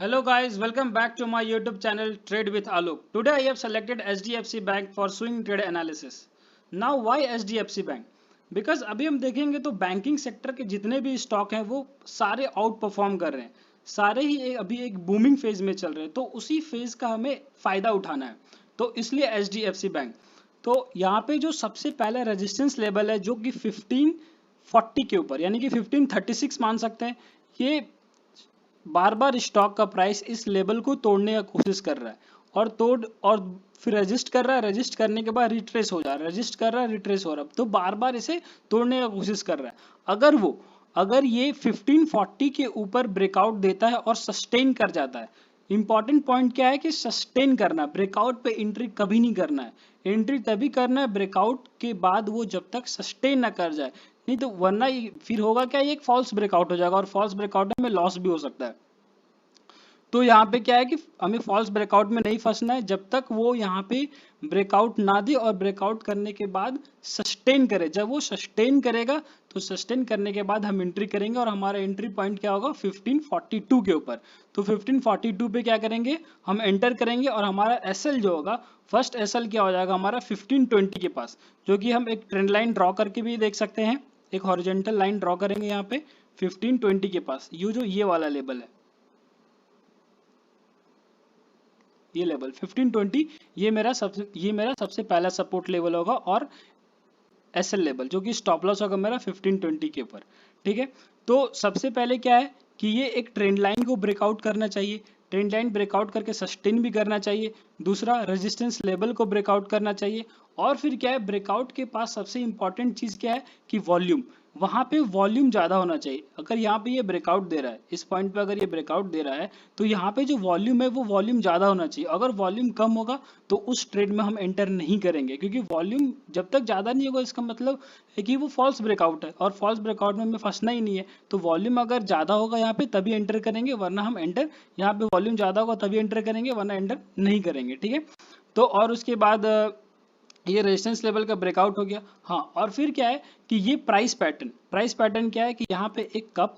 Hello guys, welcome back to my YouTube channel Trade with Alok. Today I have selected HDFC Bank for swing trade analysis. Now why HDFC Bank? Because अभी हम देखेंगे तो banking sector के जितने भी stock हैं वो सारे आउट परफॉर्म कर रहे हैं, सारे ही अभी एक बूमिंग फेज में चल रहे हैं, तो उसी फेज का हमें फायदा उठाना है, तो इसलिए HDFC बैंक। तो यहाँ पे जो सबसे पहला रेजिस्टेंस लेवल है जो कि 1540 के ऊपर यानी कि 1536 मान सकते हैं, ये बार बार स्टॉक का प्राइस इस लेवल को तोड़ने का कोशिश कर रहा है और फिर रजिस्ट कर रहा है, रजिस्ट करने के बाद रिट्रेस हो जा रहा है, रजिस्ट कर रहा है, रिट्रेस हो रहा है, तो बार बार इसे तोड़ने का कोशिश कर रहा है। अगर ये 1540 के ऊपर ब्रेकआउट देता है और सस्टेन कर जाता है, इंपॉर्टेंट पॉइंट क्या है कि सस्टेन करना, ब्रेकआउट पे एंट्री कभी नहीं करना है। एंट्री तभी करना है ब्रेकआउट के बाद, वो जब तक सस्टेन ना कर जाए, नहीं तो वरना फिर होगा क्या, ये एक फॉल्स ब्रेकआउट हो जाएगा और फॉल्स ब्रेकआउट में लॉस भी हो सकता है। तो यहाँ पे क्या है कि हमें फॉल्स ब्रेकआउट में नहीं फंसना है जब तक वो यहाँ पे ब्रेकआउट ना दे, और ब्रेकआउट करने के बाद सस्टेन करे। जब वो सस्टेन करेगा तो सस्टेन करने के बाद हम एंट्री करेंगे और हमारा एंट्री पॉइंट क्या होगा 1542 के ऊपर। तो 1542 पे क्या करेंगे, हम एंटर करेंगे और हमारा एसएल जो होगा, फर्स्ट एसएल क्या हो जाएगा हमारा 1520 के पास, जो कि हम एक ट्रेंड लाइन ड्रॉ करके भी देख सकते हैं। एक हॉरिजॉन्टल लाइन ड्रॉ करेंगे यहाँ पे 1520 के पास, ये वाला लेवल है, ये लेवल 1520, ये मेरा सबसे पहला सपोर्ट लेवल होगा, और एसएल लेवल जो कि स्टॉप लॉस होगा मेरा 1520 के ऊपर। ठीक है, तो सबसे पहले क्या है कि ये एक ट्रेंड लाइन को ब्रेकआउट करना चाहिए, ट्रेंड लाइन ब्रेकआउट करके सस्टेन भी करना चाहिए। दूसरा, रेजिस्टेंस लेवल को ब्रेकआउट करना चाहिए। और फिर क्या है, ब्रेकआउट के पास सबसे इंपॉर्टेंट चीज क्या है कि वॉल्यूम, वहां पे वॉल्यूम ज्यादा होना चाहिए। अगर यहाँ पे ये ब्रेकआउट दे रहा है, इस पॉइंट पे अगर ये ब्रेकआउट दे रहा है, तो यहाँ पे जो वॉल्यूम है वो वॉल्यूम ज्यादा होना चाहिए। अगर वॉल्यूम कम होगा तो उस ट्रेड में हम एंटर नहीं करेंगे, क्योंकि वॉल्यूम जब तक ज्यादा नहीं होगा इसका मतलब है कि वो फॉल्स ब्रेकआउट है, और फॉल्स ब्रेकआउट में हमें फंसना ही नहीं है। तो वॉल्यूम अगर ज्यादा होगा यहाँ पे तभी एंटर करेंगे, वरना हम एंटर, यहाँ पे वॉल्यूम ज्यादा होगा तभी एंटर करेंगे, वरना एंटर नहीं करेंगे। ठीक है, तो और उसके बाद ये रेजिस्टेंस लेवल का ब्रेकआउट हो गया। हाँ, और फिर क्या है कि ये प्राइस पैटर्न क्या है कि यहाँ पे एक कप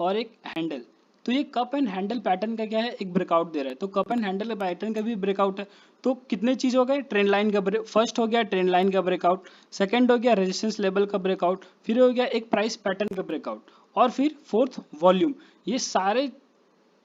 और एक हैंडल, तो ये कप एंड हैंडल पैटर्न का क्या है, एक ब्रेकआउट दे रहा है। तो कप एंड हैंडल पैटर्न का भी ब्रेकआउट है। तो कितने चीज हो गए, ट्रेंड लाइन का फर्स्ट हो गया ट्रेंड लाइन का ब्रेकआउट, सेकंड हो गया रेजिस्टेंस लेवल का ब्रेकआउट, फिर हो गया एक प्राइस पैटर्न का ब्रेकआउट, और फिर फोर्थ वॉल्यूम। ये सारे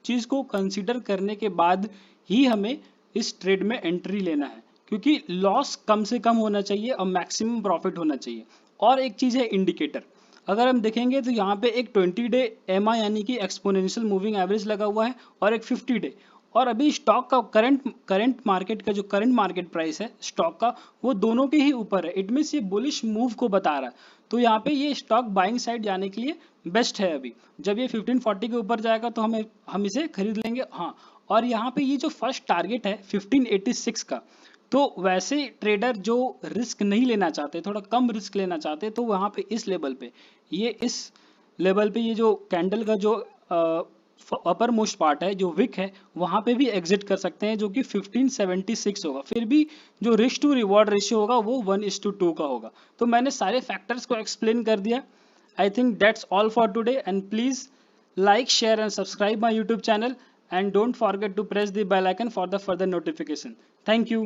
चीज को कंसीडर करने के बाद ही हमें इस ट्रेड में एंट्री लेना है, क्योंकि लॉस कम से कम होना चाहिए और मैक्सिमम प्रॉफिट होना चाहिए। और एक चीज है इंडिकेटर, अगर हम देखेंगे तो यहाँ पे एक 20 डे एमआ यानी कि एक्सपोनेंशियल मूविंग एवरेज लगा हुआ है, और एक 50 डे, और अभी स्टॉक का करंट मार्केट का जो करंट मार्केट प्राइस है स्टॉक का, वो दोनों के ही ऊपर है। इट मीन्स ये बुलिश मूव को बता रहा है। तो यहाँ पे ये स्टॉक बाइंग साइड जाने के लिए बेस्ट है। अभी जब ये 1540 के ऊपर जाएगा तो हम इसे खरीद लेंगे। हाँ, और यहाँ पे ये जो फर्स्ट टारगेट है 1586 का, तो वैसे ट्रेडर जो रिस्क नहीं लेना चाहते, थोड़ा कम रिस्क लेना चाहते, तो वहाँ पे इस लेवल पे, इस लेवल पे ये जो कैंडल का जो अपर मोस्ट पार्ट है, जो विक है, वहां पे भी एग्जिट कर सकते हैं, जो कि 1576 होगा। फिर भी जो रिस्क टू रिवॉर्ड रेशियो होगा वो 1:2 का होगा। तो मैंने सारे फैक्टर्स को एक्सप्लेन कर दिया। I think that's all for today, and please like, share and subscribe my YouTube channel, and don't forget to press the bell icon for the further notification. Thank you.